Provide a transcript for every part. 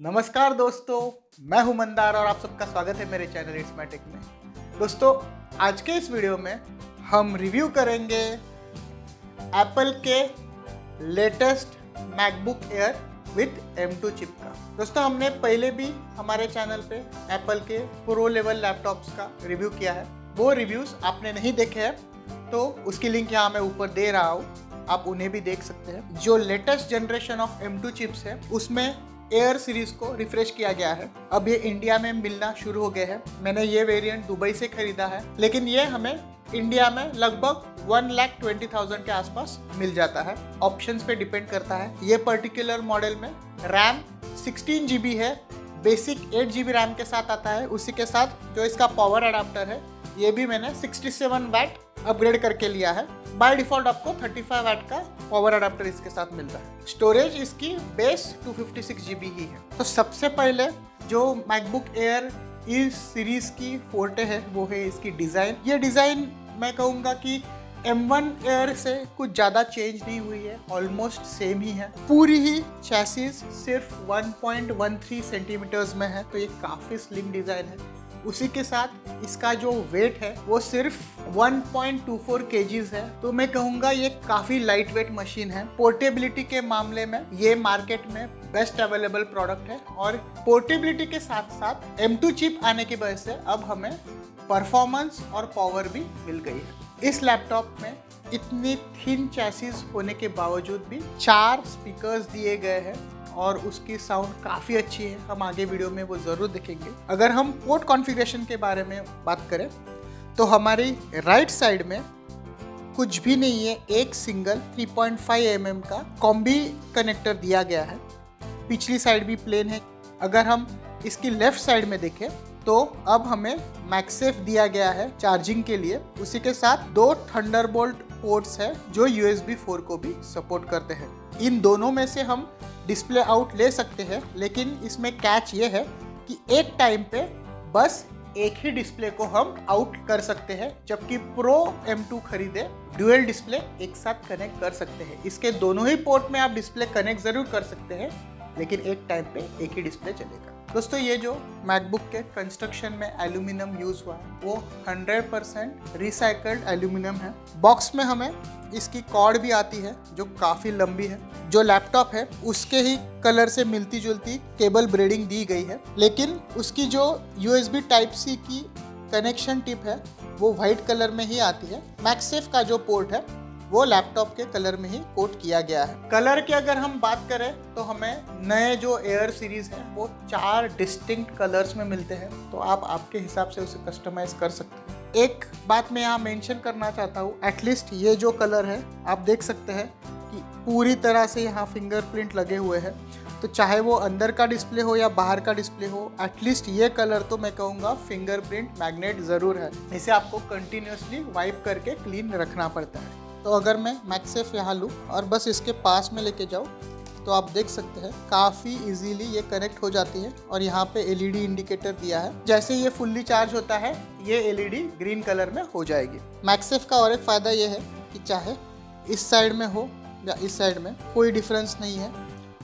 नमस्कार दोस्तों, मैं हूं मंदार और आप सबका स्वागत है मेरे चैनल इट्स माय टेक में। दोस्तों, आज के इस वीडियो में हम रिव्यू करेंगे एप्पल के latest MacBook air with M2 chip का। दोस्तों, हमने पहले भी हमारे चैनल पे एप्पल के प्रो लेवल लैपटॉप्स का रिव्यू किया है। वो रिव्यूज़ आपने नहीं देखे हैं तो उसकी लिंक यहाँ मैं ऊपर दे रहा हूँ, आप उन्हें भी देख सकते हैं। जो latest generation of M2 chips है उसमें एयर सीरीज को रिफ्रेश किया गया है। अब ये इंडिया में मिलना शुरू हो गए हैं। मैंने ये वेरिएंट दुबई से खरीदा है, लेकिन ये हमें इंडिया में लगभग 1,20,000 के आसपास मिल जाता है। ऑप्शंस पे डिपेंड करता है। ये पर्टिकुलर मॉडल में रैम 16 GB है, बेसिक 8 GB रैम के साथ आता है। उसी के साथ जो इसका पावर अडाप्टर है ये भी मैंने 67 वाट अपग्रेड करके लिया है। बाय डिफॉल्ट आपको 35 वाट का पावर अडाप्टर इसके साथ मिल रहा है। स्टोरेज इसकी बेस 256 GB ही है। तो सबसे पहले जो मैकबुक एयर इस सीरीज की फोर्टे है वो है इसकी डिज़ाइन। ये डिज़ाइन मैं कहूँगा कि M1 एयर से कुछ ज़्यादा चेंज नहीं हुई है, ऑलमोस्ट सेम ही है। पूरी ही चैसिस सिर्फ 1.13 सेंटीमीटर्स में है, तो ये काफ़ी स्लिम डिज़ाइन है। उसी के साथ इसका जो वेट है वो सिर्फ 1.24 kgs है, तो मैं कहूँगा ये काफ़ी लाइट वेट मशीन है। पोर्टेबिलिटी के मामले में ये मार्केट में बेस्ट अवेलेबल प्रोडक्ट है और पोर्टेबिलिटी के साथ साथ M2 चिप आने की वजह से अब हमें परफॉर्मेंस और पावर भी मिल गई है। इस लैपटॉप में इतनी थिन चैसिस होने के बावजूद भी 4 स्पीकर्स दिए गए हैं और उसकी साउंड काफ़ी अच्छी है। हम आगे वीडियो में वो ज़रूर देखेंगे। अगर हम पोर्ट कॉन्फ़िगरेशन के बारे में बात करें तो हमारी राइट साइड में कुछ भी नहीं है, एक सिंगल 3.5 mm का कॉम्बी कनेक्टर दिया गया है। पिछली साइड भी प्लेन है। अगर हम इसकी लेफ्ट साइड में देखें तो अब हमें मैगसेफ दिया गया है चार्जिंग के लिए। उसी के साथ 2 थंडरबोल्ट पोर्ट्स है जो USB 4 को भी सपोर्ट करते हैं। इन दोनों में से हम डिस्प्ले आउट ले सकते हैं, लेकिन इसमें कैच ये है कि एक टाइम पे बस एक ही डिस्प्ले को हम आउट कर सकते हैं, जबकि प्रो M2 खरीदे ड्यूअल डिस्प्ले एक साथ कनेक्ट कर सकते हैं। इसके दोनों ही पोर्ट में आप डिस्प्ले कनेक्ट जरूर कर सकते हैं, लेकिन एक टाइम पे एक ही डिस्प्ले चलेगा। दोस्तों, ये जो मैकबुक के कंस्ट्रक्शन में एल्यूमिनियम यूज हुआ है वो 100% रिसाइकल्ड एल्यूमिनियम है। बॉक्स में हमें इसकी कॉर्ड भी आती है जो काफ़ी लंबी है। जो लैपटॉप है उसके ही कलर से मिलती जुलती केबल ब्रेडिंग दी गई है, लेकिन उसकी जो USB Type-C की कनेक्शन टिप है वो वाइट कलर में ही आती है। मैगसेफ का जो पोर्ट है वो लैपटॉप के कलर में ही कोट किया गया है। कलर की अगर हम बात करें तो हमें नए जो एयर सीरीज है वो 4 डिस्टिंक्ट कलर्स में मिलते हैं, तो आप आपके हिसाब से उसे कस्टमाइज कर सकते हैं। एक बात मैं यहाँ मेंशन करना चाहता हूँ, एटलीस्ट ये जो कलर है आप देख सकते हैं कि पूरी तरह से यहाँ फिंगरप्रिंट लगे हुए हैं। तो चाहे वो अंदर का डिस्प्ले हो या बाहर का डिस्प्ले हो, एटलीस्ट ये कलर तो मैं कहूँगा फिंगरप्रिंट मैग्नेट ज़रूर है। इसे आपको कंटिन्यूसली वाइप करके क्लीन रखना पड़ता है। तो अगर मैं मैगसेफ यहाँ लूँ और बस इसके पास में लेके जाऊँ तो आप देख सकते हैं काफ़ी इजीली ये कनेक्ट हो जाती है और यहाँ पे LED इंडिकेटर दिया है। जैसे ये फुल्ली चार्ज होता है ये LED ग्रीन कलर में हो जाएगी। मैगसेफ का और एक फ़ायदा ये है कि चाहे इस साइड में हो या इस साइड में कोई डिफरेंस नहीं है,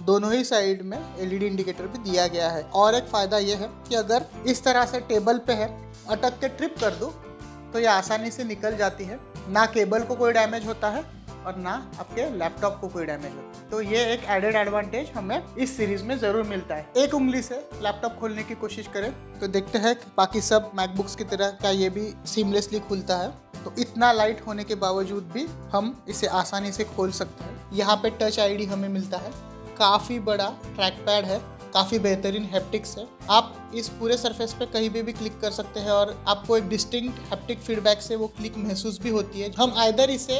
दोनों ही साइड में LED इंडिकेटर भी दिया गया है। और एक फ़ायदा ये है कि अगर इस तरह से टेबल पे है, अटक के ट्रिप कर दूँ तो ये आसानी से निकल जाती है। ना केबल को कोई डैमेज होता है और ना आपके लैपटॉप को कोई डैमेज होता है। तो ये एक एडेड एडवांटेज हमें इस सीरीज में ज़रूर मिलता है। एक उंगली से लैपटॉप खोलने की कोशिश करें तो देखते हैं कि बाकी सब मैकबुक्स की तरह क्या ये भी सीमलेसली खुलता है। तो इतना लाइट होने के बावजूद भी हम इसे आसानी से खोल सकते हैं। यहाँ पे टच ID हमें मिलता है, काफ़ी बड़ा ट्रैक पैड है, काफ़ी बेहतरीन हैप्टिक्स है। आप इस पूरे सरफेस पे कहीं भी क्लिक कर सकते हैं और आपको एक डिस्टिंक्ट हैप्टिक फीडबैक से वो क्लिक महसूस भी होती है। हम आइदर इसे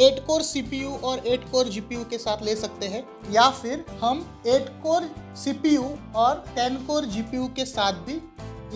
8 कोर CPU और 8 कोर GPU के साथ ले सकते हैं, या फिर हम 8 कोर CPU और 10 कोर GPU के साथ भी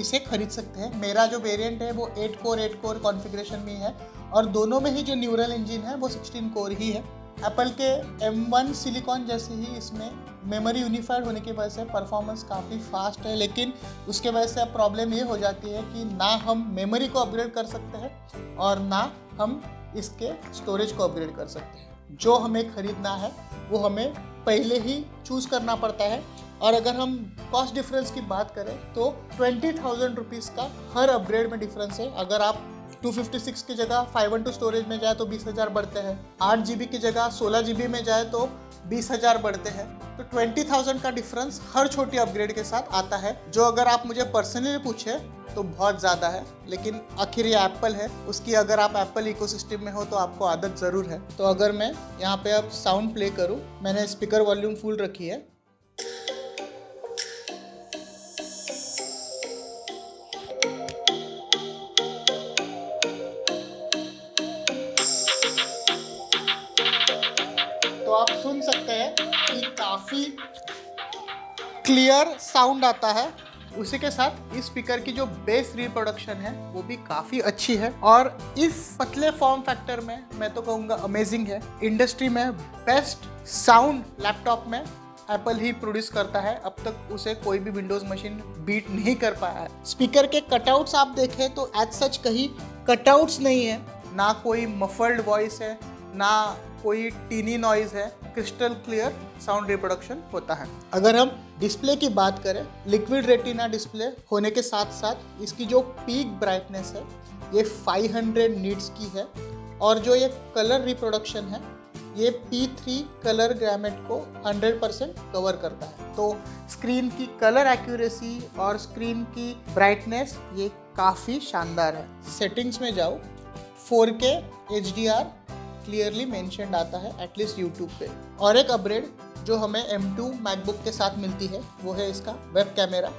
इसे खरीद सकते हैं। मेरा जो वेरिएंट है वो 8 कोर कॉन्फ़िगरेशन में है और दोनों में ही जो न्यूरल इंजन है वो 16 कोर ही है। एप्पल के M1 सिलिकॉन जैसे ही इसमें मेमोरी यूनिफाइड होने की वजह से परफॉर्मेंस काफ़ी फास्ट है, लेकिन उसके वजह से अब प्रॉब्लम ये हो जाती है कि ना हम मेमोरी को अपग्रेड कर सकते हैं और ना हम इसके स्टोरेज को अपग्रेड कर सकते हैं। जो हमें ख़रीदना है वो हमें पहले ही चूज़ करना पड़ता है और अगर हम कॉस्ट डिफरेंस की बात करें तो 20,000 रुपीज़ का हर अपग्रेड में डिफरेंस है। अगर आप 256 की जगह 512 स्टोरेज में जाए तो 20,000 बढ़ते हैं, 8 GB की जगह 16 GB में जाए तो 20,000 बढ़ते हैं। तो 20,000 का डिफरेंस हर छोटी अपग्रेड के साथ आता है, जो अगर आप मुझे पर्सनली पूछे तो बहुत ज़्यादा है। लेकिन आखिर ये एप्पल है, उसकी अगर आप एप्पल इकोसिस्टम में हो तो आपको आदत ज़रूर है। तो अगर मैं यहाँ पे अब साउंड प्ले करूँ, मैंने स्पीकर वॉल्यूम फुल रखी है। तो आप सुन सकते हैं कि काफ़ी क्लियर साउंड आता है। उसी के साथ इस स्पीकर की जो बेस रिप्रोडक्शन है वो भी काफ़ी अच्छी है और इस पतले फॉर्म फैक्टर में मैं तो कहूँगा अमेजिंग है। इंडस्ट्री में बेस्ट साउंड लैपटॉप में एप्पल ही प्रोड्यूस करता है, अब तक उसे कोई भी विंडोज़ मशीन बीट नहीं कर पाया है। स्पीकर के कटआउट्स आप देखें तो एज सच कहीं कटआउट्स नहीं है, ना कोई मफल्ड वॉइस है, ना कोई टीनी नॉइज है, क्रिस्टल क्लियर साउंड रिप्रोडक्शन होता है। अगर हम डिस्प्ले की बात करें, लिक्विड रेटिना डिस्प्ले होने के साथ साथ इसकी जो पीक ब्राइटनेस है ये 500 नीट्स की है और जो ये कलर रिप्रोडक्शन है ये P3 कलर गैमेट को 100% कवर करता है। तो स्क्रीन की कलर एक्यूरेसी और स्क्रीन की ब्राइटनेस ये काफ़ी शानदार है। सेटिंग्स में जाओ, 4K HDR क्लियरली मेंशन्ड आता है एटलीस्ट यूट्यूब पे। और एक अपग्रेड जो हमें M2 मैकबुक के साथ मिलती है वो है इसका वेब कैमरा।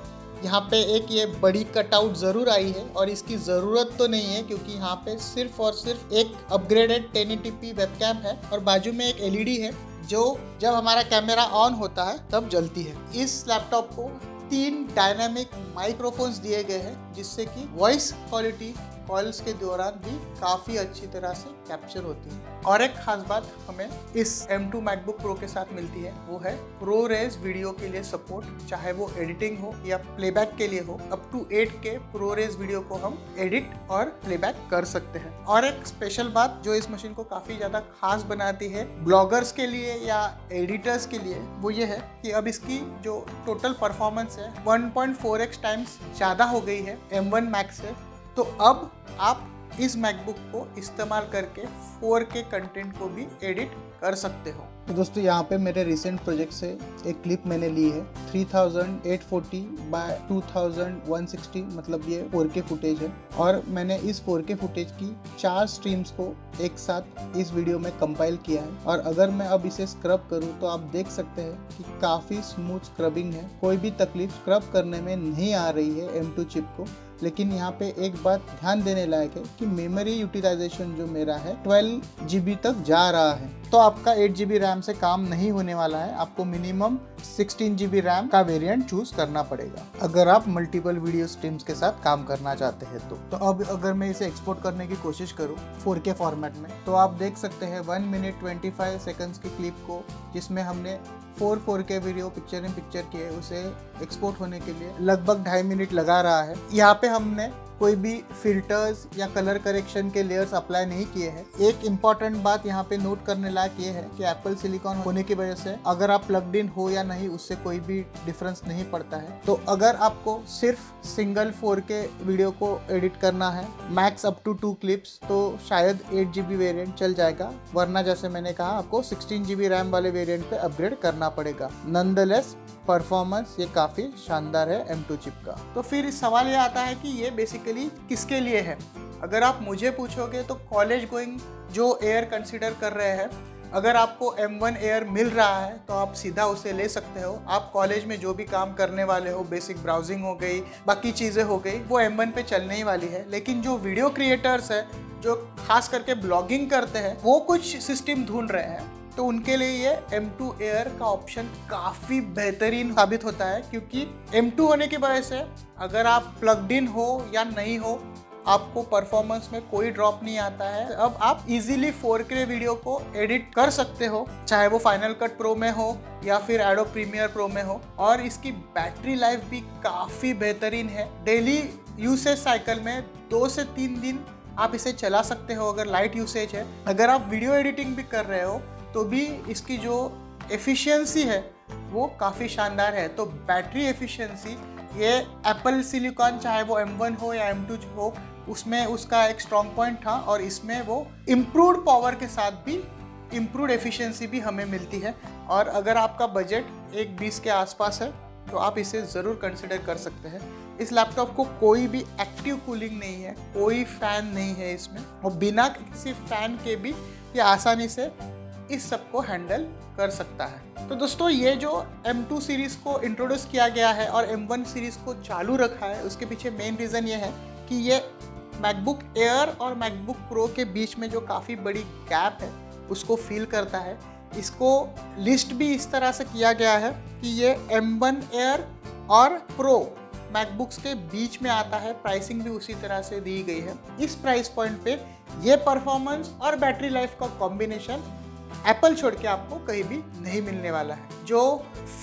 यहाँ पे एक ये बड़ी कटआउट ज़रूर आई है और इसकी ज़रूरत तो नहीं है क्योंकि यहाँ पे सिर्फ और सिर्फ एक अपग्रेडेड 1080p वेबकैम है और बाजू में एक LED है जो जब हमारा कैमरा ऑन होता है तब जलती है। इस लैपटॉप को 3 डायनामिक माइक्रोफोन्स दिए गए हैं जिससे कि वॉइस क्वालिटी कॉल्स के दौरान भी काफ़ी अच्छी तरह से कैप्चर होती है। और एक खास बात हमें इस M2 मैकबुक प्रो के साथ मिलती है वो है ProRes वीडियो के लिए सपोर्ट, चाहे वो एडिटिंग हो या प्लेबैक के लिए हो। Up to 8K ProRes video को हम एडिट और प्लेबैक कर सकते हैं। और एक स्पेशल बात जो इस मशीन को काफ़ी ज़्यादा खास बनाती है ब्लॉगर्स के लिए या एडिटर्स के लिए वो ये है कि अब इसकी जो टोटल परफॉर्मेंस है 1.4x टाइम्स ज़्यादा हो गई है M1 Max से। तो अब आप इस मैकबुक को इस्तेमाल करके 4K कंटेंट को भी एडिट कर सकते हो। तो दोस्तों यहाँ पे मेरे रिसेंट प्रोजेक्ट से एक क्लिप मैंने ली है 3840 बाय 2160, मतलब ये 4K फुटेज है और मैंने इस 4K फुटेज की 4 स्ट्रीम्स को एक साथ इस वीडियो में कंपाइल किया है। और अगर मैं अब इसे स्क्रब करूँ तो आप देख सकते हैं कि काफ़ी स्मूथ स्क्रबिंग है, कोई भी तकलीफ स्क्रब करने में नहीं आ रही है M2 चिप को। लेकिन यहाँ पे एक बात ध्यान देने लायक है कि मेमोरी यूटिलाइजेशन जो मेरा है 12 GB तक जा रहा है। तो आपका 8 GB रैम से काम नहीं होने वाला है, आपको मिनिमम 16 GB रैम का वेरिएंट चूज करना पड़ेगा अगर आप मल्टीपल वीडियो स्ट्रीम्स के साथ काम करना चाहते हैं। तो अब अगर मैं इसे एक्सपोर्ट करने की कोशिश करूँ 4K फॉर्मेट में तो आप देख सकते हैं 1 मिनट 25 सेकंड्स की क्लिप को जिसमें हमने 4K video picture in picture किए उसे एक्सपोर्ट होने के लिए लगभग 2.5 मिनट लगा रहा है। यहाँ पे हमने कोई भी फिल्टर्स या कलर करेक्शन के लेयर्स अप्लाई नहीं किए हैं। एक इम्पॉर्टेंट बात यहाँ पे नोट करने लायक ये है कि एप्पल सिलिकॉन होने की वजह से अगर आप प्लग्ड इन हो या नहीं उससे कोई भी डिफरेंस नहीं पड़ता है। तो अगर आपको सिर्फ सिंगल 4K वीडियो को एडिट करना है मैक्स अप टू 2 क्लिप्स तो शायद 8 GB वेरिएंट चल जाएगा, वरना जैसे मैंने कहा आपको 16 GB रैम वाले वेरिएंट पे अपग्रेड करना पड़ेगा। नॉनदलेस परफॉर्मेंस ये काफ़ी शानदार है M2 चिप का। तो फिर सवाल ये आता है कि ये बेसिकली किसके लिए है। अगर आप मुझे पूछोगे तो कॉलेज गोइंग जो एयर कंसीडर कर रहे हैं, अगर आपको M1 एयर मिल रहा है तो आप सीधा उसे ले सकते हो। आप कॉलेज में जो भी काम करने वाले हो, बेसिक ब्राउजिंग हो गई, बाकी चीज़ें हो गई, वो M1 पे चलने ही वाली है। लेकिन जो वीडियो क्रिएटर्स है, जो खास करके ब्लॉगिंग करते हैं, वो कुछ सिस्टम ढूंढ रहे हैं तो उनके लिए ये M2 एयर का ऑप्शन काफ़ी बेहतरीन साबित होता है, क्योंकि M2 होने की वजह से अगर आप प्लग्ड इन हो या नहीं हो आपको परफॉर्मेंस में कोई ड्रॉप नहीं आता है। अब आप इजीली 4K वीडियो को एडिट कर सकते हो, चाहे वो फाइनल कट प्रो में हो या फिर एडोब प्रीमियर प्रो में हो। और इसकी बैटरी लाइफ भी काफ़ी बेहतरीन है। डेली यूसेज साइकिल में 2 से 3 दिन आप इसे चला सकते हो अगर लाइट यूसेज है। अगर आप वीडियो एडिटिंग भी कर रहे हो तो भी इसकी जो एफिशिएंसी है वो काफ़ी शानदार है। तो बैटरी एफिशिएंसी ये एप्पल सिलिकॉन चाहे वो M1 हो या M2 हो, उसमें उसका एक स्ट्रॉन्ग पॉइंट था और इसमें वो इम्प्रूव्ड पावर के साथ भी इम्प्रूव्ड एफिशिएंसी भी हमें मिलती है। और अगर आपका बजट 1.20 के आसपास है तो आप इसे ज़रूर कंसिडर कर सकते हैं। इस लैपटॉप को कोई भी एक्टिव कूलिंग नहीं है, कोई फ़ैन नहीं है इसमें, और बिना किसी फ़ैन के भी ये आसानी से इस सब को हैंडल कर सकता है। तो दोस्तों, ये जो M2 सीरीज़ को इंट्रोड्यूस किया गया है और M1 सीरीज़ को चालू रखा है, उसके पीछे मेन रीज़न ये है कि ये मैकबुक एयर और मैकबुक प्रो के बीच में जो काफ़ी बड़ी गैप है उसको फील करता है। इसको लिस्ट भी इस तरह से किया गया है कि ये M1 एयर और प्रो मैकबुक्स के बीच में आता है। प्राइसिंग भी उसी तरह से दी गई है। इस प्राइस पॉइंट पे ये परफॉर्मेंस और बैटरी लाइफ का कॉम्बिनेशन एप्पल छोड़ के आपको कहीं भी नहीं मिलने वाला है। जो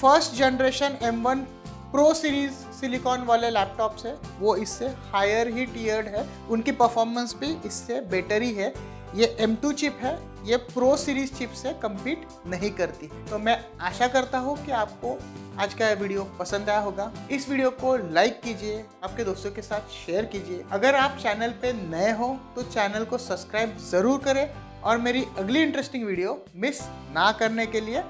first generation M1 pro series silicon वाले लैपटॉप्स है वो इससे हायर ही टियर्ड है, उनकी परफॉर्मेंस भी इससे बेटर ही है। ये M2 चिप है, ये प्रो सीरीज चिप से कम्पीट नहीं करती। तो मैं आशा करता हूँ कि आपको आज का यह वीडियो पसंद आया होगा। इस वीडियो को लाइक कीजिए, आपके दोस्तों के साथ शेयर कीजिए। अगर आप चैनल पे नए हो तो चैनल को सब्सक्राइब ज़रूर करें और मेरी अगली इंटरेस्टिंग वीडियो मिस ना करने के लिए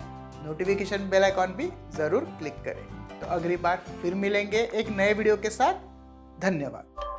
नोटिफिकेशन बेल आइकॉन भी ज़रूर क्लिक करें। तो अगली बार फिर मिलेंगे एक नए वीडियो के साथ। धन्यवाद।